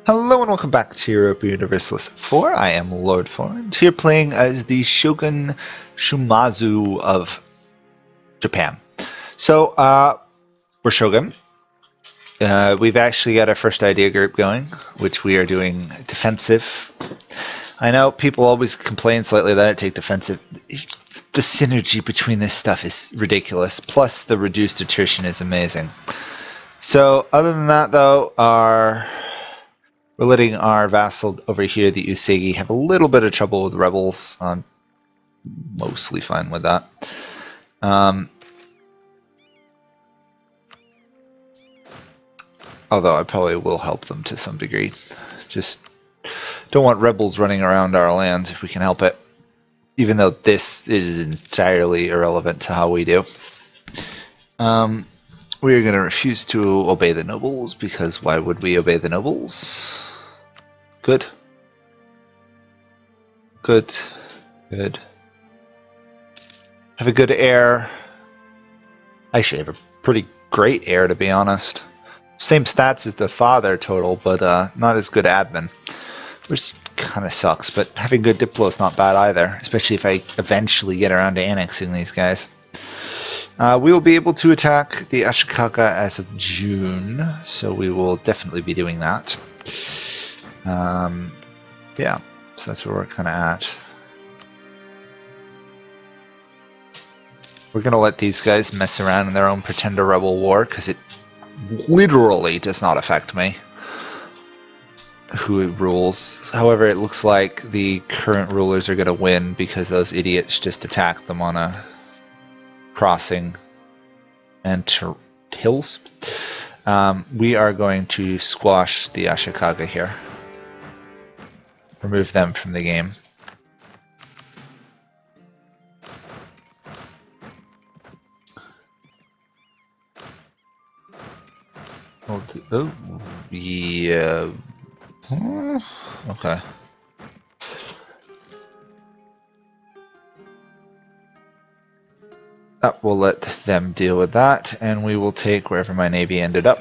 Hello and welcome back to Europa Universalis 4. I am Lord Forwind, here playing as the Shogun Shimazu of Japan. So, we're Shogun. We've actually got our first idea group going, which we are doing defensive. I know people always complain slightly that I take defensive. The synergy between this stuff is ridiculous, plus the reduced attrition is amazing. So, other than that though, we're letting our vassal over here, the Usagi, have a little bit of trouble with rebels. I'm mostly fine with that. Although I probably will help them to some degree. Just don't want rebels running around our lands if we can help it. Even though this is entirely irrelevant to how we do. We are going to refuse to obey the nobles, because why would we obey the nobles? Good. Good. Good. Have a good heir. Actually, have a pretty great heir, to be honest. Same stats as the father total, but not as good admin. Which kind of sucks, but having good Diplo is not bad either, especially if I eventually get around to annexing these guys. We will be able to attack the Ashikaga as of June, so we will definitely be doing that. Yeah, so that's where we're kind of at. We're going to let these guys mess around in their own pretender rebel war, because it literally does not affect me who rules. However, it looks like the current rulers are going to win because those idiots just attacked them on a crossing and hills. We are going to squash the Ashikaga here. Remove them from the game. Oh, yeah. Okay. We'll let them deal with that, and we will take wherever my navy ended up.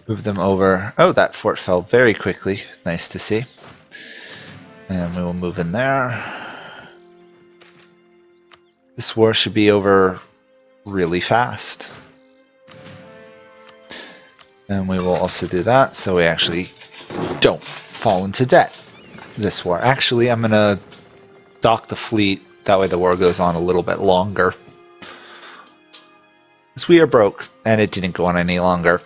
Move them over. Oh, that fort fell very quickly. Nice to see. And we will move in there. This war should be over really fast. And we will also do that, so we actually don't fall into debt this war. Actually, I'm going to dock the fleet. That way the war goes on a little bit longer. Because we are broke, and it didn't go on any longer.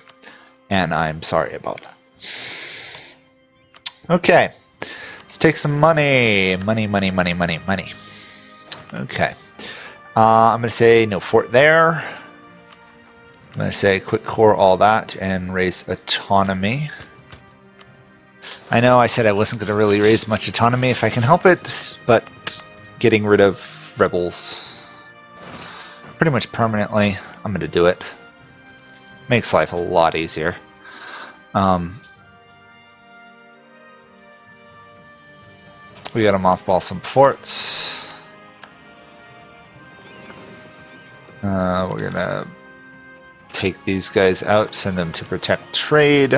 And I'm sorry about that. Okay. Let's take some money. Money. Okay. I'm going to say no fort there. I'm going to say quick core all that and raise autonomy. I know I said I wasn't going to really raise much autonomy if I can help it, but getting rid of rebels pretty much permanently, I'm going to do it. Makes life a lot easier. We got to mothball some forts. We're going to take these guys out, send them to protect trade.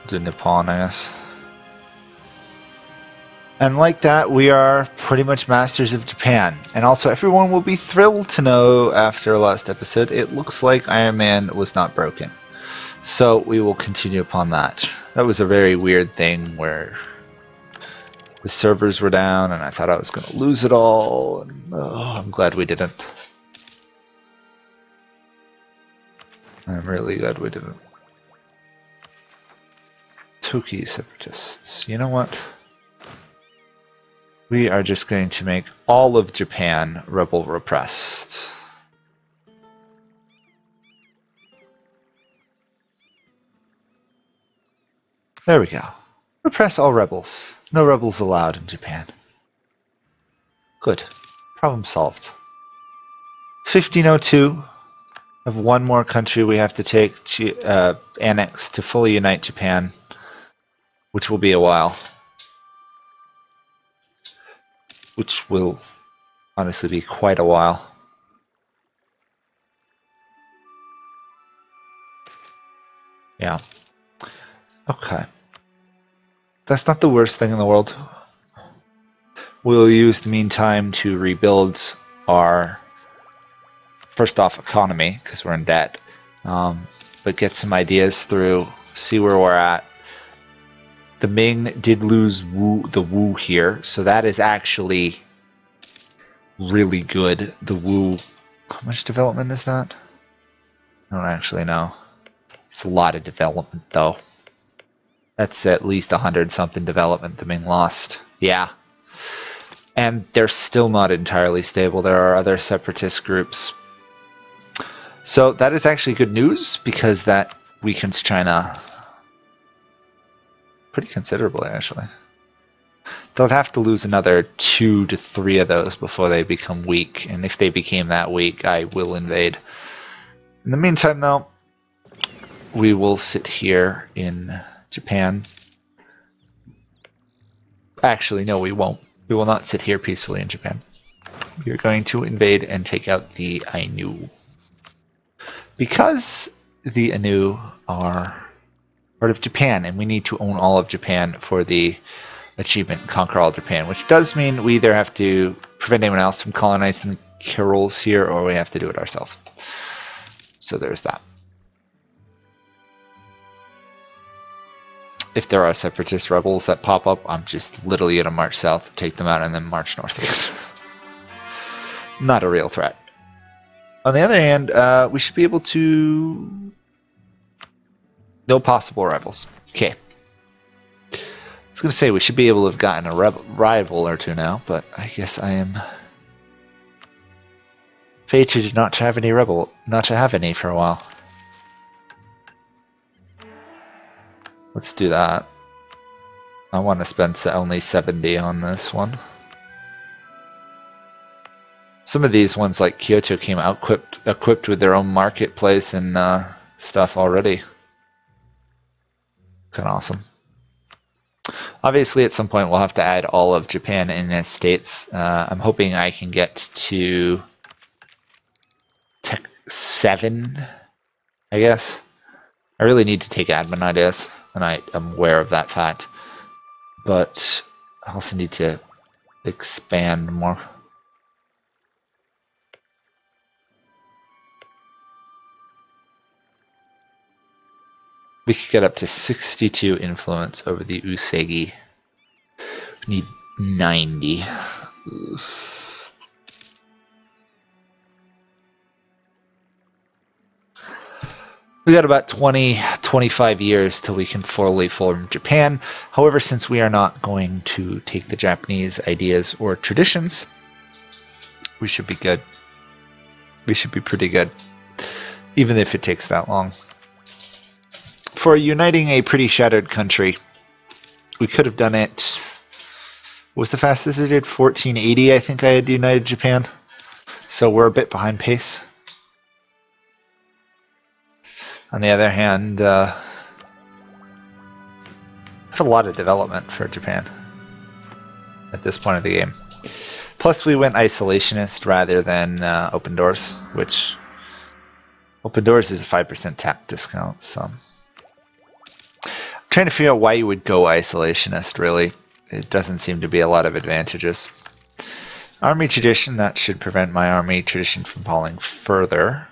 To Nippon, I guess. And like that, we are pretty much masters of Japan. And also, everyone will be thrilled to know after last episode, it looks like Iron Man was not broken. So we will continue upon that. That was a very weird thing where the servers were down and I thought I was going to lose it all. And, oh, I'm glad we didn't. I'm really glad we didn't. Toki separatists. You know what? We are just going to make all of Japan rebel repressed. There we go. Repress all rebels. No rebels allowed in Japan. Good. Problem solved. 1502. Of one more country we have to take to annex to fully unite Japan, which will be a while. Which will honestly be quite a while. Yeah. Okay. That's not the worst thing in the world. We'll use the meantime to rebuild our, first off, economy, because we're in debt. But get some ideas through, see where we're at. The Ming did lose the Wu here, so that is actually really good. The Wu, how much development is that? I don't actually know. It's a lot of development, though. That's at least 100-something development the Ming lost. Yeah. And they're still not entirely stable. There are other separatist groups. So that is actually good news, because that weakens China pretty considerably, actually. They'll have to lose another 2 to 3 of those before they become weak, and if they became that weak, I will invade. In the meantime, though, we will sit here in Japan. Actually, no, we won't. We will not sit here peacefully in Japan. We are going to invade and take out the Ainu. Because the Ainu are part of Japan, and we need to own all of Japan for the achievement Conquer All Japan, which does mean we either have to prevent anyone else from colonizing the Kyrils here, or we have to do it ourselves. So there's that. If there are separatist rebels that pop up, I'm just literally going to march south, take them out, and then march north again. Not a real threat. On the other hand, we should be able to... No possible rivals. Okay. I was going to say we should be able to have gotten a rival or two now, but I guess I am fated not to have any for a while. Let's do that. I want to spend only 70 on this one. Some of these ones, like Kyoto, came out equipped with their own marketplace and stuff already. Kind of awesome. Obviously, at some point, we'll have to add all of Japan in as states. I'm hoping I can get to Tech 7, I guess. I really need to take admin ideas, and I am aware of that fact. But I also need to expand more. We could get up to 62 influence over the Usagi. We need 90. Oof. We got about 20-25 years till we can fully form Japan. However, since we are not going to take the Japanese ideas or traditions, we should be good. We should be pretty good, even if it takes that long. For uniting a pretty shattered country, we could have done it. What was the fastest I did? 1480, I think I had united Japan. So we're a bit behind pace. On the other hand, I have a lot of development for Japan at this point of the game. Plus, we went isolationist rather than open doors, which open doors is a 5% tax discount. So I'm trying to figure out why you would go isolationist, really. It doesn't seem to be a lot of advantages. Army tradition, that should prevent my army tradition from falling further,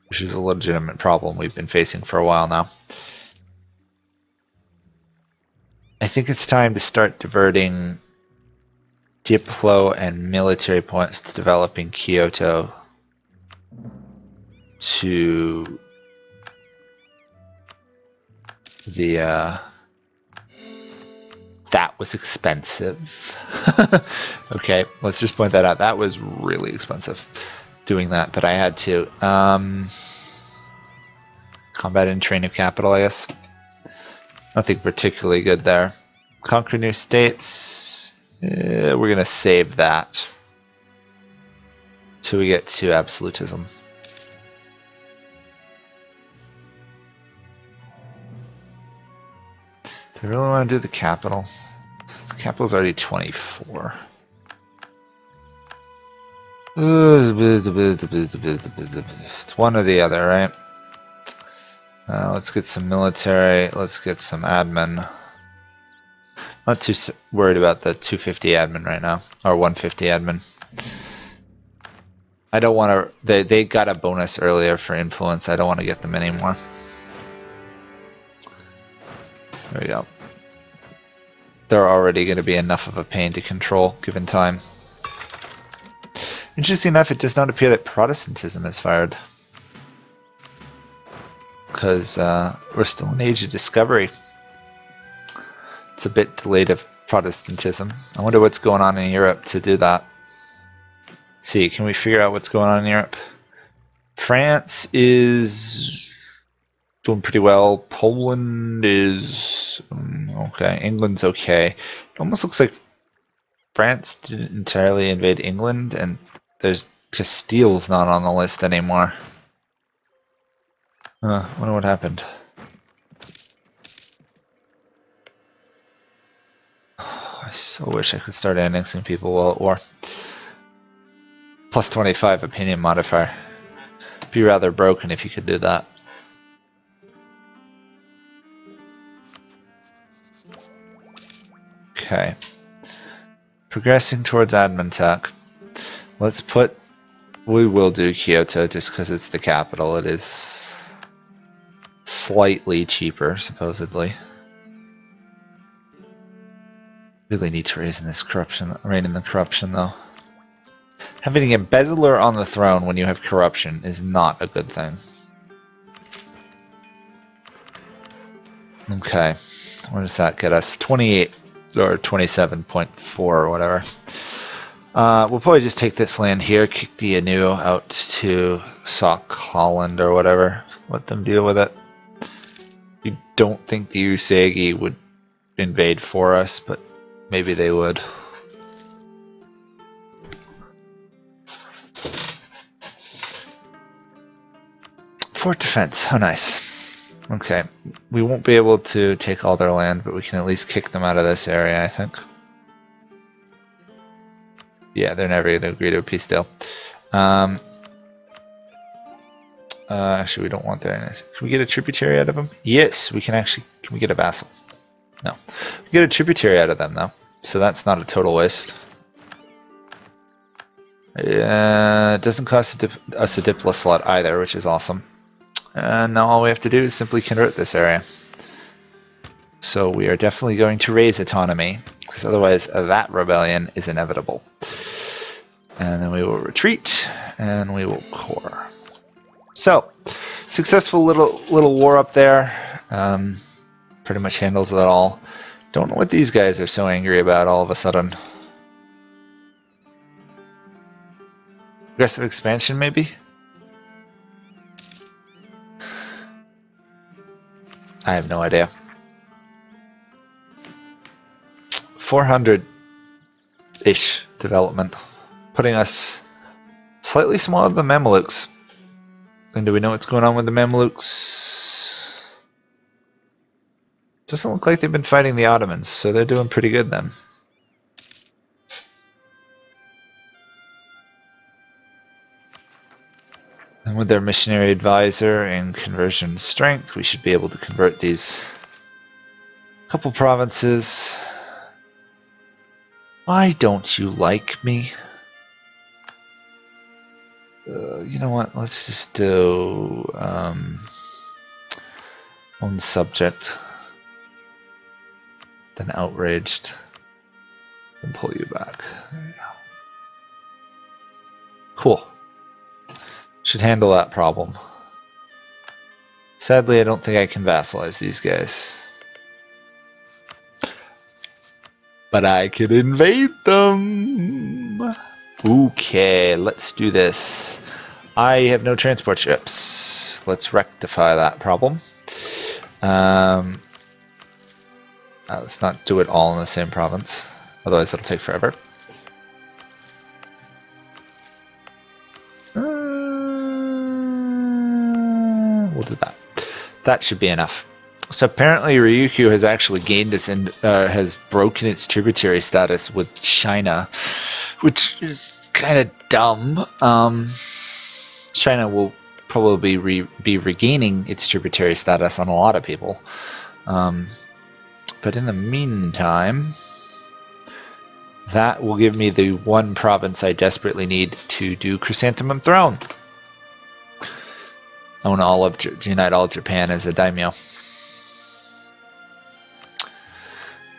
which is a legitimate problem we've been facing for a while now. I think it's time to start diverting diplo and military points to developing Kyoto to the that was expensive. Okay, let's just point that out. That was really expensive doing that, but I had to. Combat and train of capital, I guess. Nothing particularly good there. Conquer new states. We're going to save that till we get to absolutism. Do I really want to do the capital? The capital's already 24. It's one or the other, right? Let's get some military. Let's get some admin. Not too worried about the 250 admin right now, or 150 admin. I don't want to. They got a bonus earlier for influence. I don't want to get them anymore. There we go. They're already going to be enough of a pain to control given time. Interesting enough, it does not appear that Protestantism is fired. Because we're still in Age of Discovery. It's a bit delayed of Protestantism. I wonder what's going on in Europe to do that. Let's see, can we figure out what's going on in Europe? France is doing pretty well. Poland is okay. England's okay. It almost looks like France didn't entirely invade England, and there's Castile's not on the list anymore. I wonder what happened. I so wish I could start annexing people while at war. Plus 25 opinion modifier. Be rather broken if you could do that. Okay. Progressing towards admin tech. Let's put... We will do Kyoto just because it's the capital. It is slightly cheaper, supposedly. Really need to rein in the corruption, though. Having an embezzler on the throne when you have corruption is not a good thing. Okay, where does that get us? 28 or 27.4 or whatever. We'll probably just take this land here, kick the Anu out to Sock Holland or whatever. Let them deal with it. You don't think the Usagi would invade for us, but maybe they would. Fort defense, how nice. Okay, we won't be able to take all their land, but we can at least kick them out of this area, I think. Yeah, they're never going to agree to a peace deal. Actually, we don't want their... Can we get a tributary out of them? Yes, we can actually... Can we get a vassal? No. We can get a tributary out of them, though. So that's not a total waste. It doesn't cost us a Diplo slot either, which is awesome. And now all we have to do is simply convert this area. So we are definitely going to raise autonomy, because otherwise that rebellion is inevitable. And then we will retreat, and we will core. So, successful little war up there. Pretty much handles it all. Don't know what these guys are so angry about all of a sudden. Aggressive expansion, maybe? I have no idea. 400-ish development, putting us slightly smaller than the Mamelukes. And do we know what's going on with the Mamelukes? Doesn't look like they've been fighting the Ottomans, so they're doing pretty good then. And with their missionary advisor and conversion strength, we should be able to convert these couple provinces. Why don't you like me? You know what? Let's just do own subject, then outraged, then pull you back. There you go. Cool. Should handle that problem. Sadly, I don't think I can vassalize these guys. But I can invade them! Okay, let's do this. I have no transport ships. Let's rectify that problem. Let's not do it all in the same province. Otherwise it'll take forever. We'll do that. That should be enough. So apparently Ryukyu has actually gained its has broken its tributary status with China, which is kind of dumb. China will probably be regaining its tributary status on a lot of people. But in the meantime, that will give me the one province I desperately need to do Chrysanthemum Throne. Own all of unite all of Japan as a daimyo.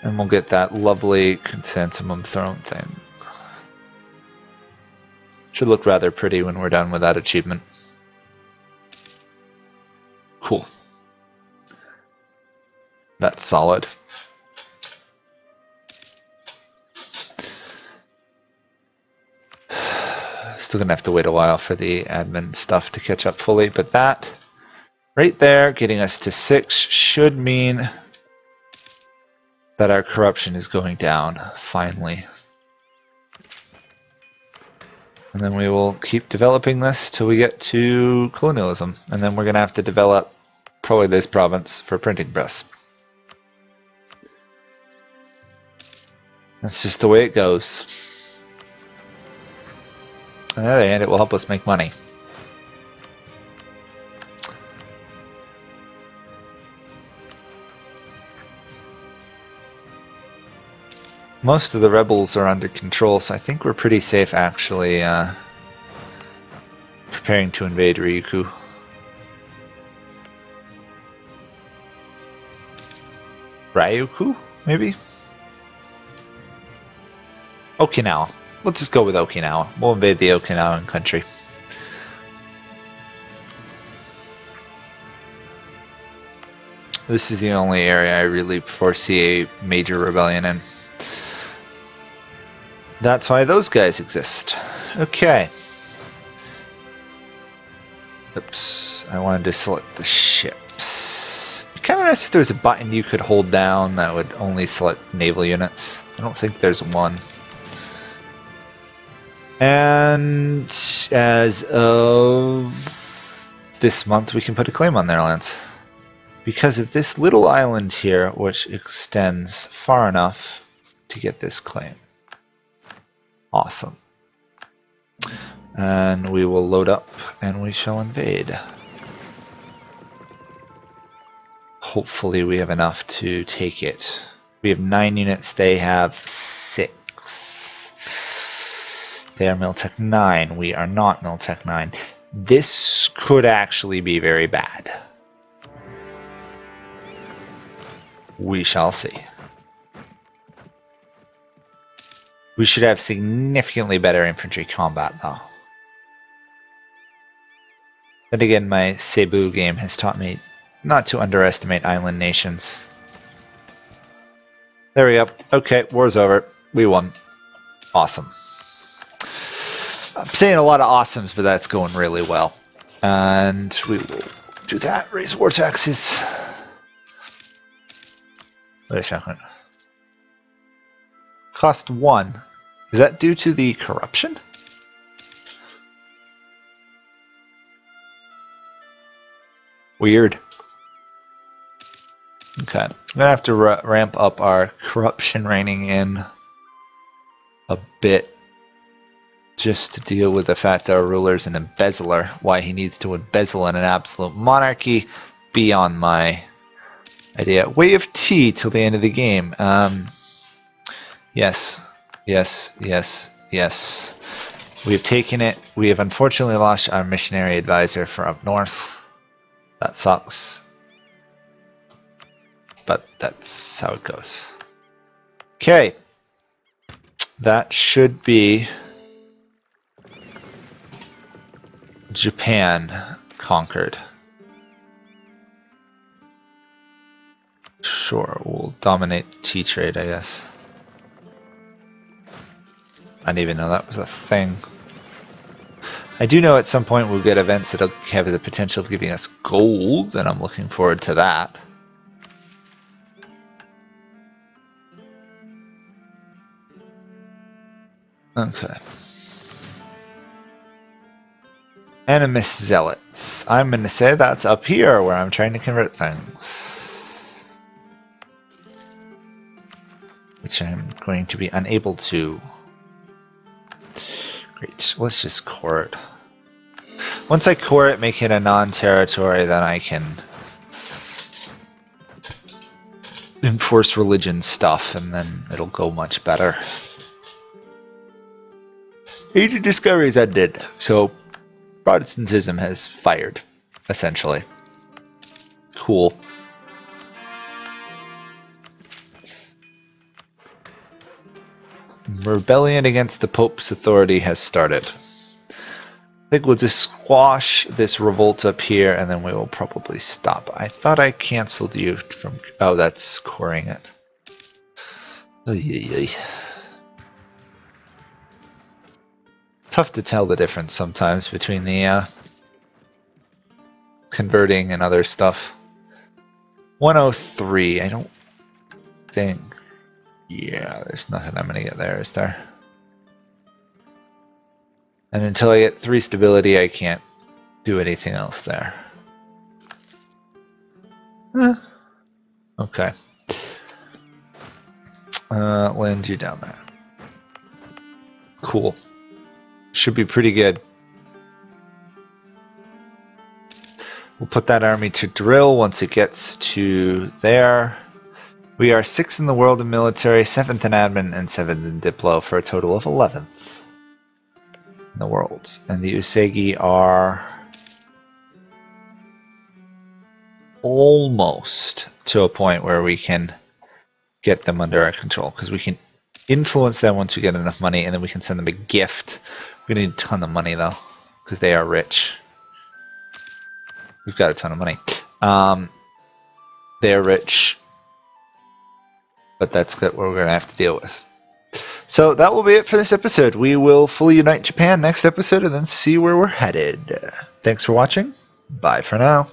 And we'll get that lovely Chrysanthemum Throne thing. Should look rather pretty when we're done with that achievement. Cool. That's solid. Still gonna have to wait a while for the admin stuff to catch up fully, but that right there, getting us to 6, should mean that our corruption is going down, finally. And then we will keep developing this till we get to colonialism, and then we're gonna have to develop probably this province for printing press. That's just the way it goes. On the other hand, it will help us make money. Most of the rebels are under control, so I think we're pretty safe actually preparing to invade Ryukyu. Ryukyu, maybe? Okinawa. We'll just go with Okinawa. We'll invade the Okinawan country. This is the only area I really foresee a major rebellion in. That's why those guys exist. Okay. Oops. I wanted to select the ships. It'd be kind of nice if there was a button you could hold down that would only select naval units. I don't think there's one. And as of this month, we can put a claim on their lands. Because of this little island here, which extends far enough to get this claim. Awesome. And we will load up and we shall invade. Hopefully we have enough to take it. We have 9 units, they have 6. They are Miltech 9. We are not Miltech 9. This could actually be very bad. We shall see. We should have significantly better infantry combat, though. Then again, my Cebu game has taught me not to underestimate island nations. There we go. Okay, war's over. We won. Awesome. I'm saying a lot of awesomes, but that's going really well. And we will do that. Raise war taxes. Wait a second. Cost 1. Is that due to the corruption? Weird. Okay. I'm going to have to ramp up our corruption reining in a bit. Just to deal with the fact that our ruler is an embezzler. Why he needs to embezzle in an absolute monarchy, beyond my idea. Wave T till the end of the game. Yes. Yes, yes, yes. We have taken it. We have unfortunately lost our missionary advisor for up north. That sucks. But that's how it goes. Okay. That should be Japan conquered. Sure, we'll dominate tea trade, I guess. I didn't even know that was a thing. I do know at some point we'll get events that'll have the potential of giving us gold, and I'm looking forward to that. Okay. Animus Zealots. I'm going to say that's up here where I'm trying to convert things. Which I'm going to be unable to. Great. Let's just core it. Once I core it, make it a non-territory, then I can enforce religion stuff, and then it'll go much better. Age of Discovery's ended, so Protestantism has fired, essentially. Cool. Rebellion against the Pope's authority has started. I think we'll just squash this revolt up here, and then we will probably stop. I thought I canceled you from... Oh, that's coring it. Oy. Tough to tell the difference sometimes between the converting and other stuff. 103, I don't think... Yeah, there's nothing I'm gonna get there, is there? And until I get 3 stability, I can't do anything else there. Okay. Land you down there. Cool. Should be pretty good. We'll put that army to drill once it gets to there. We are 6th in the world in military, 7th in admin, and 7th in diplo for a total of 11th in the world. And the Usagi are almost to a point where we can get them under our control, because we can influence them once we get enough money, and then we can send them a gift. We need a ton of money though, because they are rich. We've got a ton of money. They're rich, but that's what we're going to have to deal with. So that will be it for this episode. We will fully unite Japan next episode and then see where we're headed. Thanks for watching. Bye for now.